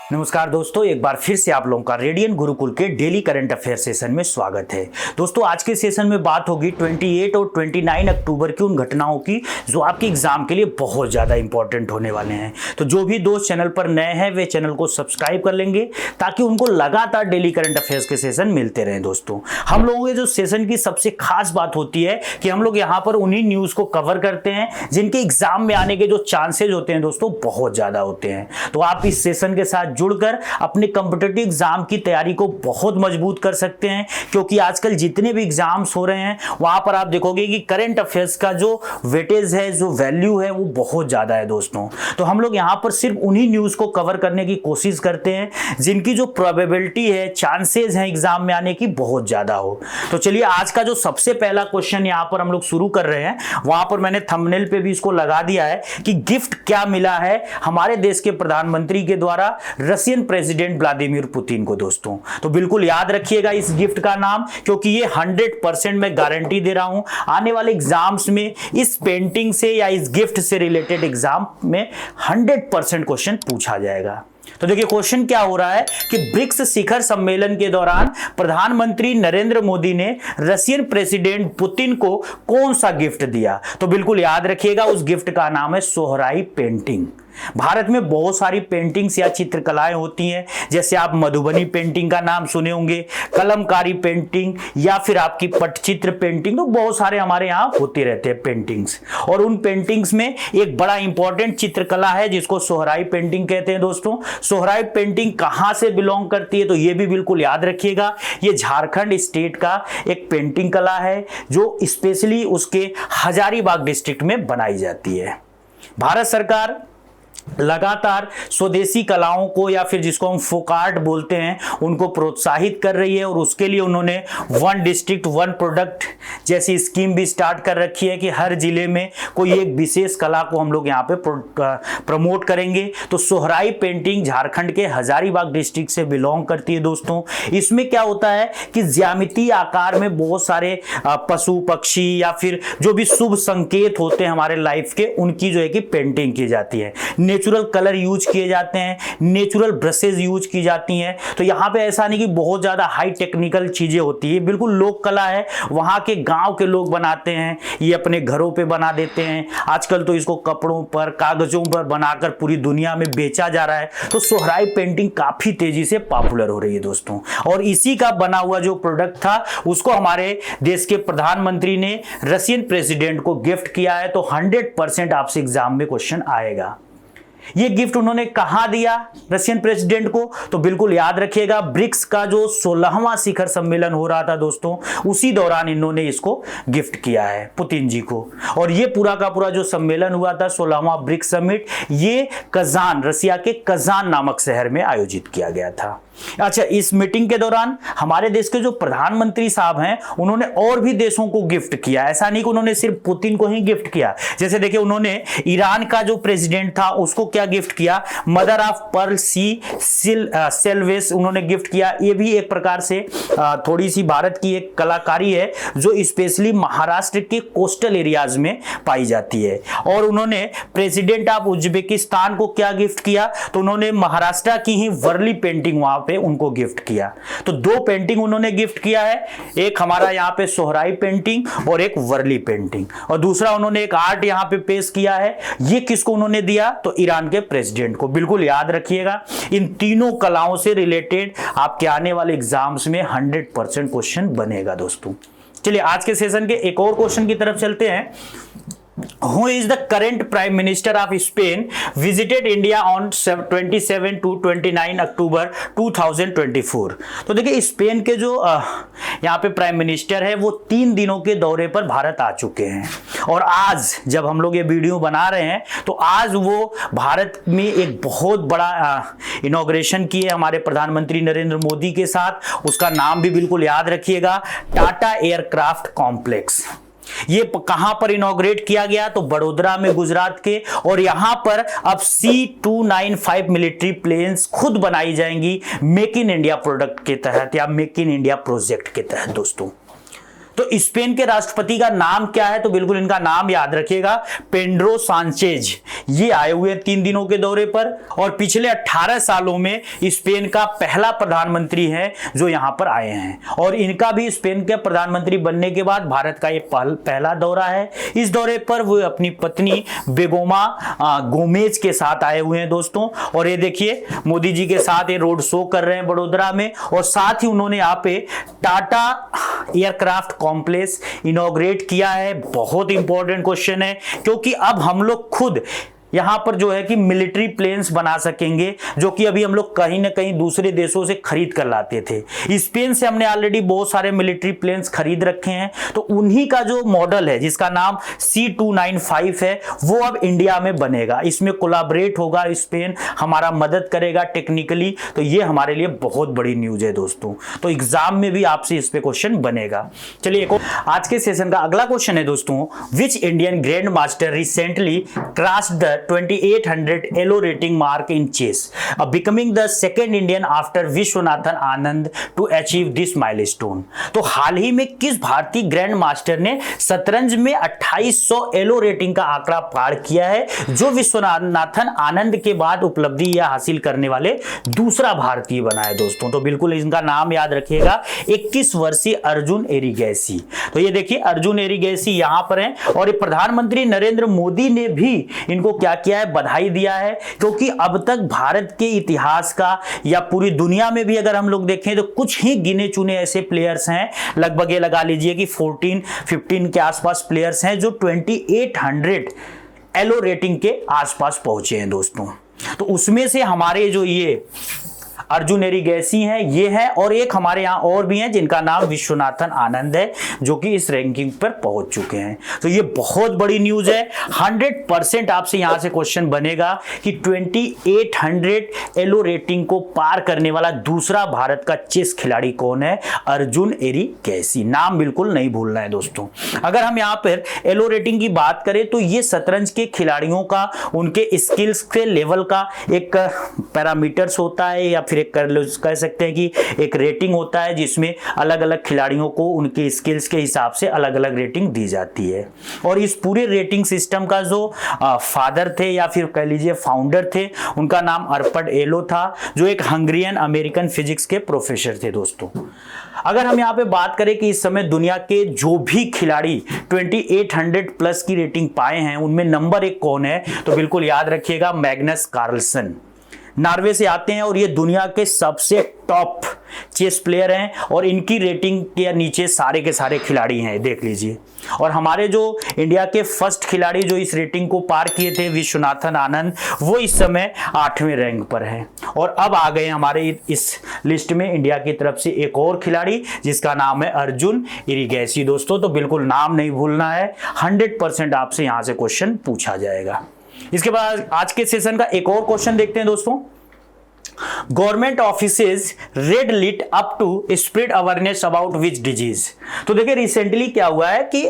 नमस्कार दोस्तों, एक बार फिर से आप लोगों का रेडियन गुरुकुल के डेली करंट अफेयर सेशन में स्वागत है। दोस्तों, आज के सेशन में बात होगी 28 और 29 अक्टूबर की उन घटनाओं की जो आपके एग्जाम के लिए बहुत ज़्यादा इंपॉर्टेंट होने वाले हैं। तो जो भी दोस्त चैनल पर नए हैं वे चैनल को सब्सक्राइब कर लेंगे ताकि उनको लगातार डेली करंट अफेयर्स के सेशन मिलते रहें। दोस्तों, हम लोगों के जो सेशन की सबसे खास बात होती है कि हम लोग यहाँ पर उन्हीं न्यूज़ को कवर करते हैं जिनके एग्जाम में आने के जो चांसेज होते हैं दोस्तों बहुत ज़्यादा होते हैं। तो आप इस सेशन के साथ जुड़कर अपने कॉम्पिटिटिव एग्जाम की तैयारी को बहुत मजबूत कर सकते हैं, क्योंकि आजकल जितने भी एग्जाम्स हो रहे हैं वहां पर आप देखोगे कि करंट अफेयर्स का जो वेटेज है, जो वैल्यू है वो बहुत ज्यादा है दोस्तों। तो हम लोग यहां पर सिर्फ उन्हीं न्यूज को कवर करने की कोशिश करते हैं जिनकी जो प्रोबेबिलिटी है, चांसेस हैं एग्जाम में आने की बहुत ज्यादा हो। तो चलिए, आज का जो सबसे पहला क्वेश्चन यहां पर हम लोग शुरू कर रहे हैं, वहां पर मैंने थंबनेल पे भी इसको लगा दिया है कि गिफ्ट क्या मिला है हमारे देश के प्रधानमंत्री के द्वारा रशियन प्रेसिडेंट व्लादिमीर पुतिन को। दोस्तों, तो बिल्कुल याद रखिएगा इस गिफ्ट का नाम, क्योंकि ये 100% मैं गारंटी दे रहा हूं आने वाले एग्जाम्स में इस पेंटिंग से या इस गिफ्ट से रिलेटेड एग्जाम में 100% क्वेश्चन पूछा जाएगा। तो देखिए क्वेश्चन क्या हो रहा है कि ब्रिक्स शिखर सम्मेलन के दौरान प्रधानमंत्री नरेंद्र मोदी ने रशियन प्रेसिडेंट पुतिन को कौन सा गिफ्ट दिया। तो बिल्कुल याद रखिएगा उस गिफ्ट का नाम है सोहराई पेंटिंग। भारत में बहुत सारी पेंटिंग्स या चित्रकलाएं होती हैं, जैसे आप मधुबनी पेंटिंग का नाम सुने होंगे, कलमकारी पेंटिंग या फिर आपकी पटचित्र पेंटिंग। तो बहुत सारे हमारे यहाँ होते रहते हैं पेंटिंग्स, और उन पेंटिंग्स में एक बड़ा इंपॉर्टेंट चित्रकला है जिसको सोहराई पेंटिंग कहते हैं। दोस्तों, सोहराई पेंटिंग कहां से बिलोंग करती है तो ये भी बिल्कुल याद रखिएगा, ये झारखंड स्टेट का एक पेंटिंग कला है जो स्पेशली उसके हजारीबाग डिस्ट्रिक्ट में बनाई जाती है। भारत सरकार लगातार स्वदेशी कलाओं को, या फिर जिसको हम फोक आर्ट बोलते हैं, उनको प्रोत्साहित कर रही है, और उसके लिए उन्होंने वन डिस्ट्रिक्ट वन प्रोडक्ट जैसी स्कीम भी स्टार्ट कर रखी है कि हर जिले में कोई एक विशेष कला को हम लोग यहाँ पे प्रमोट करेंगे। तो सोहराई पेंटिंग झारखंड के हजारीबाग डिस्ट्रिक्ट से बिलोंग करती है। दोस्तों, इसमें क्या होता है कि ज्यामितीय आकार में बहुत सारे पशु पक्षी या फिर जो भी शुभ संकेत होते हैं हमारे लाइफ के, उनकी जो है कि पेंटिंग की जाती है। नेचुरल कलर यूज किए जाते हैं, नेचुरल ब्रशेज यूज की जाती हैं। तो यहाँ पे ऐसा नहीं कि बहुत ज्यादा हाई टेक्निकल चीजें होती है, बिल्कुल लोक कला है, वहां के गांव के लोग बनाते हैं, ये अपने घरों पे बना देते हैं। आजकल तो इसको कपड़ों पर, कागजों पर बनाकर पूरी दुनिया में बेचा जा रहा है। तो सोहराई पेंटिंग काफी तेजी से पॉपुलर हो रही है दोस्तों, और इसी का बना हुआ जो प्रोडक्ट था उसको हमारे देश के प्रधानमंत्री ने रशियन प्रेसिडेंट को गिफ्ट किया है। तो 100% आपसे एग्जाम में क्वेश्चन आएगा। ये गिफ्ट उन्होंने कहां दिया रशियन प्रेसिडेंट को, तो बिल्कुल याद रखिएगा ब्रिक्स का जो 16वां शिखर सम्मेलन हो रहा था दोस्तों, उसी दौरान इन्होंने इसको गिफ्ट किया है पुतिन जी को। और ये पूरा का पूरा जो सम्मेलन हुआ था 16वां ब्रिक्स समिट, ये कजान, रसिया के कजान नामक शहर में आयोजित किया गया था। अच्छा, इस मीटिंग के दौरान हमारे देश के जो प्रधानमंत्री साहब हैं उन्होंने और भी देशों को गिफ्ट किया। ऐसा नहीं कि उन्होंने सिर्फ पुतिन को ही गिफ्ट किया। जैसे देखिए, उन्होंने ईरान का जो प्रेसिडेंट था उसको क्या गिफ्ट किया, मदर ऑफ पर्ल सी सेल्वेस उन्होंने गिफ्ट किया। ये भी एक प्रकार से थोड़ी सी भारत की एक कलाकारी है जो स्पेशली महाराष्ट्र के कोस्टल एरियाज में पाई जाती है। और उन्होंने प्रेसिडेंट ऑफ उज्बेकिस्तान को क्या गिफ्ट किया, तो उन्होंने महाराष्ट्र की ही वर्ली पेंटिंग वहां पे उनको गिफ्ट किया। तो दो पेंटिंग उन्होंने गिफ्ट किया है, एक हमारा यहाँ पे सोहराई पेंटिंग और एक वर्ली पेंटिंग, और दूसरा उन्होंने एक आर्ट यहाँ पे पेश किया है। ये किसको उन्होंने दिया, तो ईरान के प्रेसिडेंट को। बिल्कुल याद रखिएगा, इन तीनों कलाओं से रिलेटेड आपके आने वाले एग्जाम्स में 100% क्वेश्चन बनेगा दोस्तों। चलिए, आज के सेशन के एक और क्वेश्चन की तरफ चलते हैं। Who is the current Prime Minister of Spain visited India on 27 to 29 अक्टूबर 2024। तो देखिए, स्पेन के जो यहाँ पे प्राइम मिनिस्टर है वो 3 दिनों के दौरे पर भारत आ चुके हैं, और आज जब हम लोग ये वीडियो बना रहे हैं तो आज वो भारत में एक बहुत बड़ा इनॉग्रेशन किए हमारे प्रधानमंत्री नरेंद्र मोदी के साथ। उसका नाम भी बिल्कुल याद रखिएगा, टाटा एयरक्राफ्ट कॉम्प्लेक्स। ये कहां पर इनॉग्रेट किया गया, तो बड़ोदरा में, गुजरात के। और यहां पर अब C295 मिलिट्री प्लेन्स खुद बनाई जाएंगी मेक इन इंडिया प्रोडक्ट के तहत या मेक इन इंडिया प्रोजेक्ट के तहत दोस्तों। तो स्पेन के राष्ट्रपति का नाम क्या है? तो बिल्कुल इनका नाम याद रखिएगा, पेड्रो सांचेज। ये आए हुए 3 दिनों के दौरे पर और पिछले 18 सालों में स्पेन का पहला प्रधानमंत्री है जो यहां पर आए हैं। और इनका भी स्पेन के प्रधानमंत्री बनने के बाद भारत का ये पहला दौरा है। इस दौरे पर वो अपनी पत्नी बेगोमा गोमेज के साथ आए हुए हैं दोस्तों। और ये देखिए मोदी जी के साथ ये रोड शो कर रहे हैं बड़ोदरा में, और साथ ही उन्होंने यहाँ पे टाटा एयरक्राफ्ट कॉम्प्लेक्स इनॉग्रेट किया है। बहुत इंपॉर्टेंट क्वेश्चन है, क्योंकि अब हम लोग खुद यहां पर जो है कि मिलिट्री प्लेन्स बना सकेंगे, जो कि अभी हम लोग कहीं ना कहीं दूसरे देशों से खरीद कर लाते थे। स्पेन से हमने ऑलरेडी बहुत सारे मिलिट्री प्लेन्स खरीद रखे हैं, तो उन्हीं का जो मॉडल है जिसका नाम C295 है वो अब इंडिया में बनेगा। इसमें कोलैबोरेट होगा स्पेन, हमारा मदद करेगा टेक्निकली। तो ये हमारे लिए बहुत बड़ी न्यूज है दोस्तों। तो एग्जाम में भी आपसे इस पे क्वेश्चन बनेगा। चलिए एक आज के सेशन का अगला क्वेश्चन है दोस्तों, which Indian grand master recently crossed the 2800 Elo rating mark in chess, becoming the second Indian after Viswanathan Anand to achieve this milestone। तो हाल ही में किस भारतीय ग्रैंड मास्टर ने शतरंज में 2800 Elo रेटिंग का आंकड़ा पार किया है, जो विश्वनाथन आनंद के बाद उपलब्धि यह हासिल करने वाले दूसरा भारतीय बना है दोस्तों। तो बिल्कुल इनका नाम याद रखिएगा, 21 वर्षीय अर्जुन एरिगैसी। तो ये देखिए अर्जुन एरिगैसी यहां पर हैं, और प्रधानमंत्री नरेंद्र मोदी ने भी इनको क्या किया है, बधाई दिया है। क्योंकि अब तक भारत के इतिहास का या पूरी दुनिया में भी अगर हम लोग देखें तो कुछ ही गिने चुने ऐसे प्लेयर्स हैं, लगभग ये लगा लीजिए कि 14-15 के आसपास प्लेयर्स हैं जो 2800 एलो रेटिंग के आसपास पहुंचे हैं दोस्तों। तो उसमें से हमारे जो ये अर्जुन एरिगैसी हैं ये है, और एक हमारे यहाँ और भी हैं जिनका नाम विश्वनाथन आनंद है, जो कि इस रैंकिंग पर पहुंच चुके हैं। तो ये बहुत बड़ी न्यूज है। 100% आपसे यहां से क्वेश्चन बनेगा कि 2800 एलो रेटिंग को पार करने वाला दूसरा भारत का चेस खिलाड़ी कौन है? अर्जुन एरिगैसी। नाम बिल्कुल नहीं भूलना है दोस्तों। अगर हम यहाँ पर एलो रेटिंग की बात करें तो ये शतरंज के खिलाड़ियों का, उनके स्किल्स के लेवल का एक पैरामीटर्स होता है, या फिर एक कह सकते हैं कि एक रेटिंग होता है जिसमें अलग अलग खिलाड़ियों को उनके स्किल्स के हिसाब से अलग अलग रेटिंग दी जाती है। और इस पूरे रेटिंग सिस्टम का जो फादर थे या फिर कह लीजिए फाउंडर थे, उनका नाम अर्पड एलो था, जो एक हंगरियन अमेरिकन फिजिक्स के प्रोफेसर थे दोस्तों। अगर हम यहाँ पे बात करें कि इस समय दुनिया के जो भी खिलाड़ी 2800 प्लस की रेटिंग पाए हैं उनमें नंबर 1 कौन है? तो बिल्कुल याद रखिएगा, मैग्नस कार्लसन। नॉर्वे से आते हैं और ये दुनिया के सबसे टॉप चेस प्लेयर हैं, और इनकी रेटिंग के नीचे सारे के सारे खिलाड़ी हैं, देख लीजिए। और हमारे जो इंडिया के फर्स्ट खिलाड़ी जो इस रेटिंग को पार किए थे, विश्वनाथन आनंद, वो इस समय 8वें रैंक पर हैं। और अब आ गए हमारे इस लिस्ट में इंडिया की तरफ से एक और खिलाड़ी जिसका नाम है अर्जुन एरिगैसी दोस्तों। तो बिल्कुल नाम नहीं भूलना है, 100% आपसे यहां से क्वेश्चन पूछा जाएगा। इसके बाद आज के सेशन का एक और क्वेश्चन देखते हैं दोस्तों। Government offices red lit up to spread awareness about which disease. तो देखिए रिसेंटली क्या हुआ है कि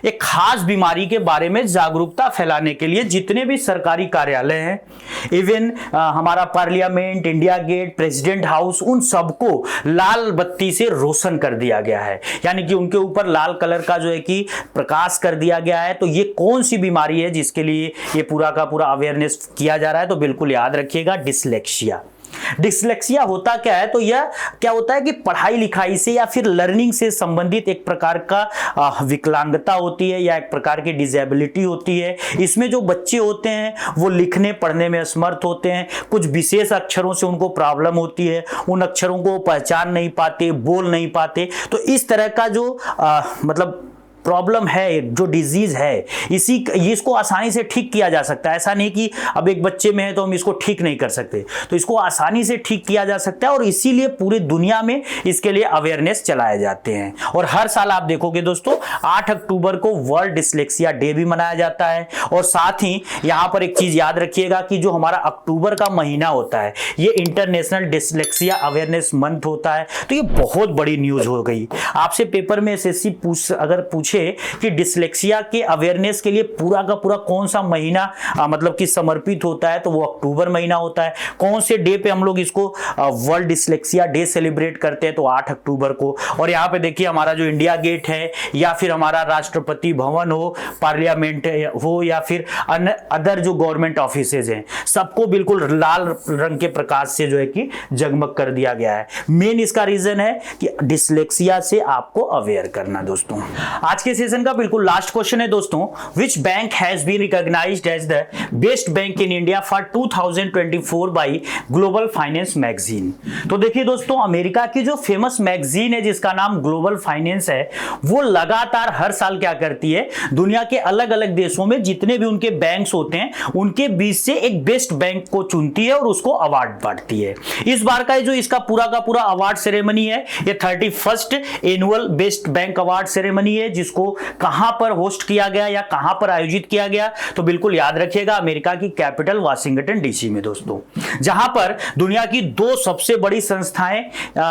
एक खास बीमारी के बारे में जागरूकता फैलाने के लिए जितने भी सरकारी कार्यालय हैं, इवन हमारा parliament, India gate, president house, उन सबको लाल बत्ती से रोशन कर दिया गया है, यानी कि उनके ऊपर लाल कलर का जो है कि प्रकाश कर दिया गया है। तो ये कौन सी बीमारी है जिसके लिए ये पूरा का पूरा अवेयरनेस किया जा रहा है? तो बिल्कुल याद रखिएगा, डिसलेक्सिया। डिसलेक्सिया होता क्या है? तो यह क्या होता है कि पढ़ाई लिखाई से या फिर लर्निंग से संबंधित एक प्रकार का विकलांगता होती है या एक प्रकार की डिसेबिलिटी होती है। इसमें जो बच्चे होते हैं वो लिखने पढ़ने में असमर्थ होते हैं, कुछ विशेष अक्षरों से उनको प्रॉब्लम होती है, उन अक्षरों को पहचान नहीं पाते, बोल नहीं पाते। तो इस तरह का जो मतलब प्रॉब्लम है, जो डिजीज है, इसको आसानी से ठीक किया जा सकता है। ऐसा नहीं कि अब एक बच्चे में है तो हम इसको ठीक नहीं कर सकते, तो इसको आसानी से ठीक किया जा सकता है। और इसीलिए पूरी दुनिया में इसके लिए अवेयरनेस चलाए जाते हैं। और हर साल आप देखोगे दोस्तों 8 अक्टूबर को वर्ल्ड डिसलेक्सिया डे भी मनाया जाता है। और साथ ही यहाँ पर एक चीज याद रखिएगा कि जो हमारा अक्टूबर का महीना होता है ये इंटरनेशनल डिसलेक्सिया अवेयरनेस मंथ होता है। तो ये बहुत बड़ी न्यूज हो गई। आपसे पेपर में एसएससी अगर पूछे पूछे कि डिसलेक्सिया के अवेयरनेस के लिए पूरा का पूरा कौन सा महीना मतलब कि समर्पित होता है, तो वो अक्टूबर महीना होता है। कौन से डे पे हम लोग इसको वर्ल्ड डिसलेक्सिया डे सेलिब्रेट करते हैं, तो 8 अक्टूबर को। और यहाँ पे देखिए हमारा जो इंडिया गेट है या फिर हमारा राष्ट्रपति भवन हो, पार्लियामेंट हो या फिर अदर जो गवर्नमेंट ऑफिसेज हैं, सबको बिल्कुल लाल रंग के प्रकाश से जो है कि जगमग कर दिया गया है। मेन इसका रीजन है कि डिसलेक्सिया से आपको अवेयर करना। दोस्तों आज के सेशन का बिल्कुल लास्ट क्वेश्चन है दोस्तों, which bank has been recognised as the best bank in India for 2024 by global finance magazine. तो देखिए दोस्तों, अमेरिका की जो फेमस मैगजीन है जिसका नाम ग्लोबल फाइनेंस है, वो लगातार हर साल क्या करती है, दुनिया के अलग अलग देशों में जितने भी उनके बैंक्स होते हैं उनके बीच से एक बेस्ट बैंक को चुनती है और उसको अवार्ड बांटती है। इस बार का जो इसका पूरा का पूरा अवार्ड सेरेमनी है, ये 31st annual best bank award ceremony है, जिसको कहां पर होस्ट किया गया या कहां पर आयोजित किया गया, तो बिल्कुल याद रखिएगा अमेरिका की कैपिटल वाशिंगटन डीसी में दोस्तों, जहां पर दुनिया की 2 सबसे बड़ी संस्थाएं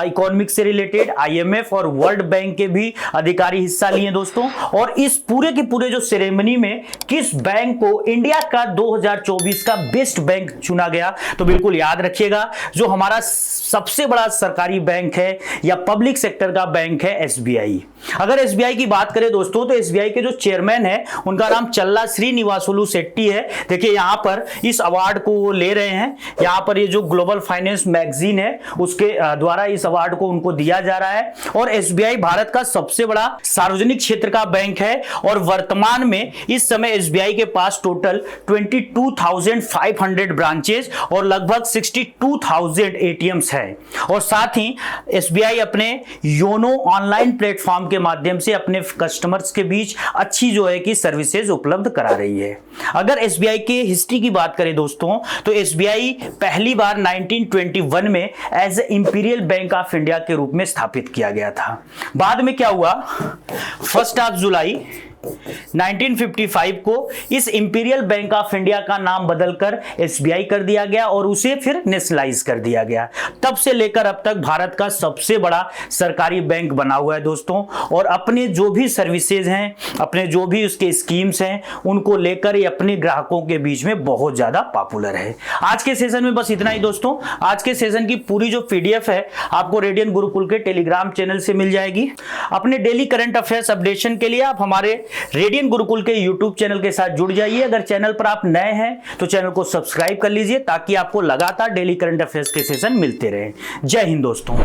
इकोनॉमिक्स से रिलेटेड IMF और वर्ल्ड बैंक के भी अधिकारी हिस्सा लिए दोस्तों। और इस पूरे के पूरे जो सेरेमनी में किस बैंक को इंडिया का 2024 का बेस्ट बैंक चुना गया, तो बिल्कुल याद रखिएगा जो हमारा सबसे बड़ा सरकारी बैंक है या पब्लिक सेक्टर का बैंक है SBI। अगर SBI की बात करें दोस्तों, तो SBI के जो चेयरमैन है उनका नाम चल्ला श्रीनिवासुलु शेट्टी है। देखिए यहां पर इस अवार्ड को वो ले रहे हैं, यहां पर ये जो ग्लोबल फाइनेंस मैगजीन है उसके द्वारा इस अवार्ड को उनको दिया जा रहा है। और SBI भारत का सबसे बड़ा सार्वजनिक क्षेत्र का बैंक है और वर्तमान में इस समय SBI के पास टोटल 22,500 ब्रांचेस और लगभग 62,000 ATMs है। और साथ ही SBI अपने योनो ऑनलाइन प्लेटफॉर्म के माध्यम से अपने कस्टमर्स के बीच अच्छी जो है कि सर्विसेज उपलब्ध करा रही है। अगर SBI के हिस्ट्री की बात करें दोस्तों, तो SBI पहली बार 1921 में as a imperial bank of India के रूप में स्थापित किया गया था। बाद में क्या हुआ, 1 जुलाई 1955 को इस इंपीरियल बैंक ऑफ इंडिया का नाम बदलकर SBI कर दिया गया और उसे फिर नेशनलाइज कर दिया गया। तब से लेकर अब तक भारत का सबसे बड़ा सरकारी बैंक बना हुआ है दोस्तों, और अपने जो भी सर्विसेज हैं, अपने जो भी उसके स्कीम्स हैं, उनको लेकर ये अपने ग्राहकों के बीच में बहुत ज्यादा पॉपुलर है। आज के सेशन में बस इतना ही दोस्तों। आज के सेशन की पूरी जो PDF है आपको रेडियन गुरुकुल के टेलीग्राम चैनल से मिल जाएगी। अपने डेली करंट अफेयर्स अपडेशन के लिए आप हमारे रेडियन गुरुकुल के YouTube चैनल के साथ जुड़ जाइए। अगर चैनल पर आप नए हैं तो चैनल को सब्सक्राइब कर लीजिए ताकि आपको लगातार डेली करंट अफेयर्स के सेशन मिलते रहे। जय हिंद दोस्तों।